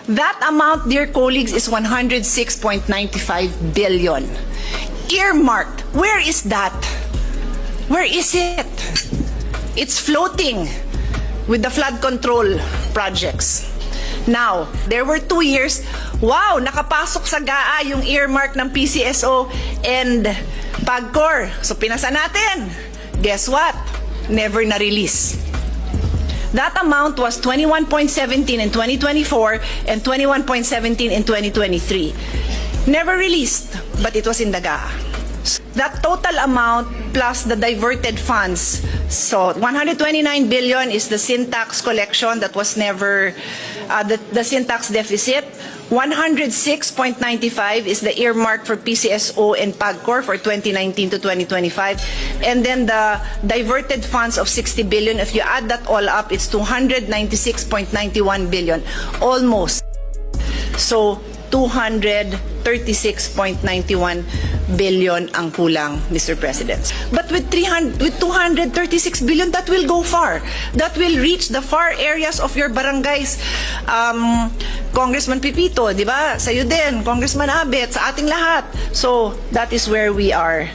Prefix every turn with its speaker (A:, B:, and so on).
A: That amount, dear colleagues, is 106.95 billion. Earmarked. Where is that? Where is it? It's floating with the flood control projects. Now, there were 2 years, wow, nakapasok sa GAA yung earmark ng PCSO and PAGCOR. So, pinasa natin. Guess what? Never na-release. That amount was 21.17 in 2024 and 21.17 in 2023. Never released, but it was in the GAA. That total amount plus the diverted funds, so 129 billion is the sin tax collection that was never, the sin tax deficit. 106.95 is the earmark for PCSO and PAGCOR for 2019 to 2025. And then the diverted funds of 60 billion, if you add that all up, it's 296.91 billion, almost. So, 236.91 billion ang kulang, Mr. President. But with 236 billion, that will go far. That will reach the far areas of your barangays. Congressman Pipito, di ba? Sa'yo din, Congressman Abet, sa ating lahat. So, that is where we are.